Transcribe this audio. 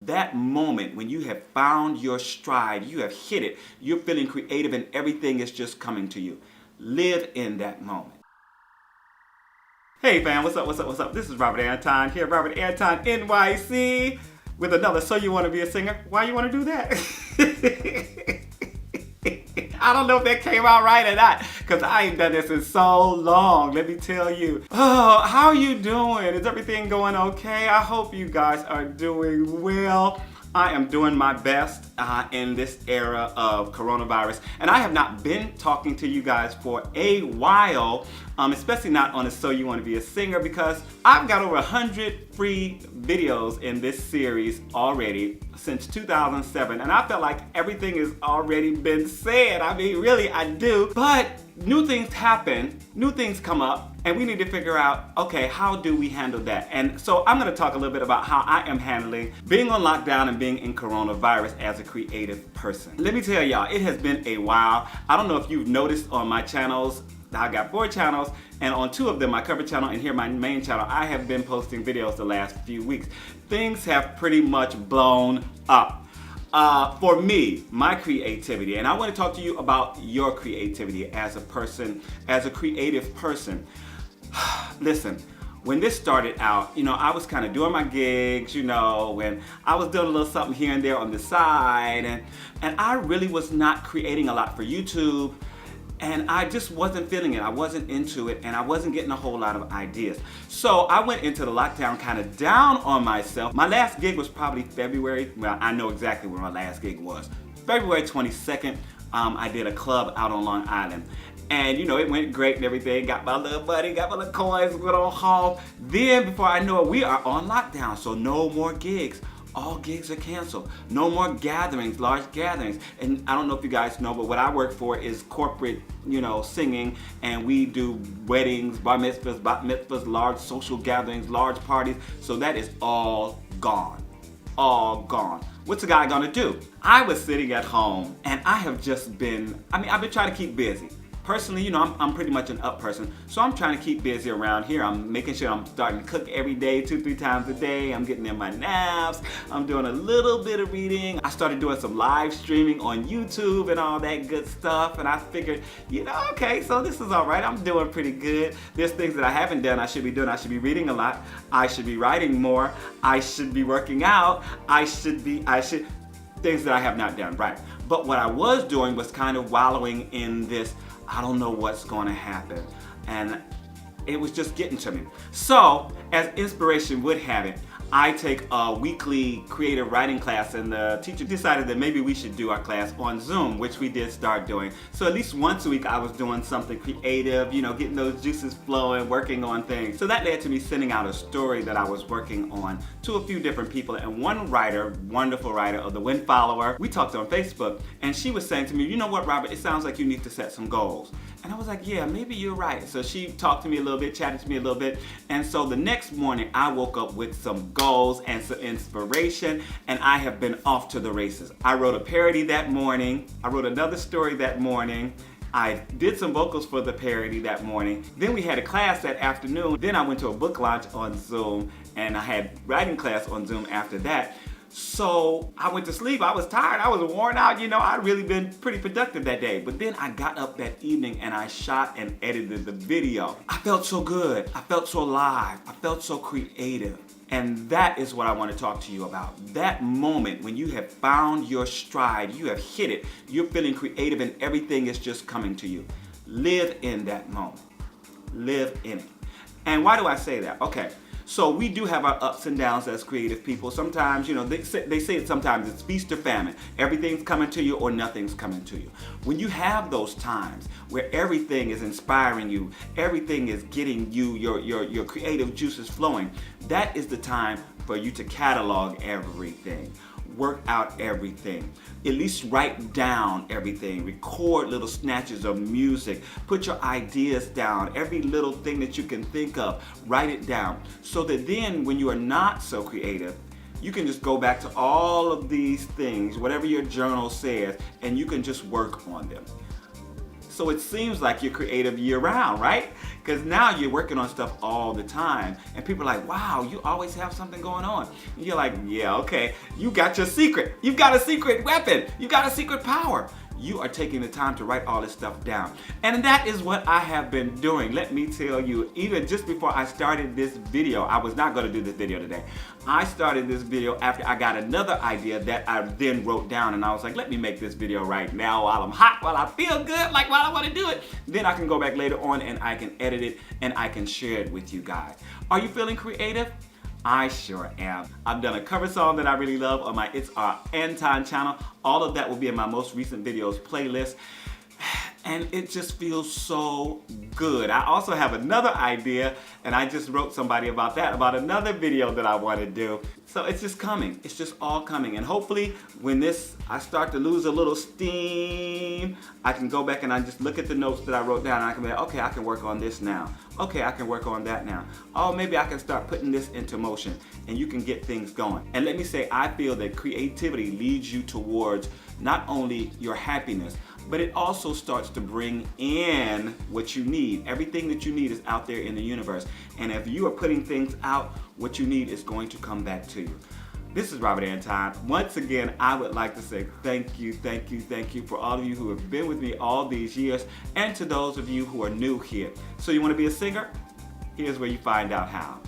that moment when you have found your stride, you have hit it, you're feeling creative and everything is just coming to you. Live in that moment. Hey fam, what's up, what's up, what's up? This is Robert Anton here, Robert Anton NYC, with another So You Want to Be a Singer? Why you want to do that? I don't know if that came out right or not, because I ain't done this in so long, let me tell you. Oh, how are you doing? Is everything going okay? I hope you guys are doing well. I am doing my best in this era of coronavirus, and I have not been talking to you guys for a while, especially not on a So You Want to Be a Singer, because I've got over 100 free videos in this series already since 2007, and I felt like everything has already been said. I mean, really, I do, but new things happen, new things come up, and we need to figure out, okay, how do we handle that? And so I'm gonna talk a little bit about how I am handling being on lockdown and being in coronavirus as a creative person. Let me tell y'all, it has been a while. I don't know if you've noticed on my channels, I got 4 channels, and on 2 of them, my cover channel and here my main channel, I have been posting videos the last few weeks. Things have pretty much blown up. For me, my creativity, and I want to talk to you about your creativity as a person, as a creative person. Listen, when this started out, I was kind of doing my gigs, and I was doing a little something here and there on the side, and I really was not creating a lot for YouTube. And I just wasn't feeling it. I wasn't into it, and I wasn't getting a whole lot of ideas. So I went into the lockdown kind of down on myself. My last gig was probably February. Well, I know exactly where my last gig was. February 22nd, I did a club out on Long Island. And it went great and everything. Got my little buddy, got my little coins, went on home. Then before I know it, we are on lockdown, so no more gigs. All gigs are canceled. No more gatherings, large gatherings. And I don't know if you guys know, but what I work for is corporate, singing, and we do weddings, bar mitzvahs, bat mitzvahs, large social gatherings, large parties. So that is all gone. All gone. What's a guy gonna do? I was sitting at home, and I have just been, I've been trying to keep busy. Personally, I'm pretty much an up person, so I'm trying to keep busy around here. I'm making sure I'm starting to cook every day, 2-3 times a day. I'm getting in my naps. I'm doing a little bit of reading. I started doing some live streaming on YouTube and all that good stuff, and I figured, okay, so this is all right. I'm doing pretty good. There's things that I haven't done I should be doing. I should be reading a lot. I should be writing more. I should be working out. Things that I have not done, right. But what I was doing was kind of wallowing in this, I don't know what's going to happen, and it was just getting to me. So, as inspiration would have it, I take a weekly creative writing class, and the teacher decided that maybe we should do our class on Zoom, which we did start doing. So at least once a week I was doing something creative, getting those juices flowing, working on things. So that led to me sending out a story that I was working on to a few different people, and one writer, wonderful writer of The Wind Follower, we talked on Facebook, and she was saying to me, you know what, Robert, it sounds like you need to set some goals. And I was like, yeah, maybe you're right. So she talked to me a little bit, chatted to me a little bit, and so the next morning I woke up with some goals and some inspiration, and I have been off to the races. I wrote a parody that morning. I wrote another story that morning. I did some vocals for the parody that morning. Then we had a class that afternoon. Then I went to a book launch on Zoom, and I had writing class on Zoom after that. So I went to sleep. I was tired. I was worn out. I'd really been pretty productive that day. But then I got up that evening and I shot and edited the video. I felt so good. I felt so alive. I felt so creative. And that is what I want to talk to you about. That moment when you have found your stride, you have hit it, you're feeling creative and everything is just coming to you. Live in that moment. Live in it. And why do I say that? Okay. So we do have our ups and downs as creative people. Sometimes, they say it sometimes, it's feast or famine. Everything's coming to you or nothing's coming to you. When you have those times where everything is inspiring you, everything is getting you, your creative juices flowing, that is the time for you to catalog everything. Work out everything. At least write down everything. Record little snatches of music. Put your ideas down. Every little thing that you can think of, write it down. So that then when you are not so creative, you can just go back to all of these things, whatever your journal says, and you can just work on them. So it seems like you're creative year round, right? Because now you're working on stuff all the time. And people are like, wow, you always have something going on. And you're like, yeah, okay. You got your secret. You've got a secret weapon. You got a secret power. You are taking the time to write all this stuff down. And that is what I have been doing. Let me tell you, even just before I started this video, I was not going to do this video today. I started this video after I got another idea that I then wrote down, and I was like, let me make this video right now while I'm hot, while I feel good, like while I want to do it. Then I can go back later on and I can edit it and I can share it with you guys. Are you feeling creative? I sure am. I've done a cover song that I really love on my It's Our Anton channel. All of that will be in my most recent videos playlist. And it just feels so good. I also have another idea, and I just wrote somebody about that, about another video that I want to do. So it's just coming. It's just all coming. And hopefully when I start to lose a little steam, I can go back and I just look at the notes that I wrote down, and I can be like, okay, I can work on this now. Okay, I can work on that now. Oh, maybe I can start putting this into motion, and you can get things going. And let me say, I feel that creativity leads you towards not only your happiness, but it also starts to bring in what you need. Everything that you need is out there in the universe. And if you are putting things out, what you need is going to come back to you. This is Robert Anton. Once again, I would like to say thank you for all of you who have been with me all these years, and to those of you who are new here. So you want to be a singer? Here's where you find out how.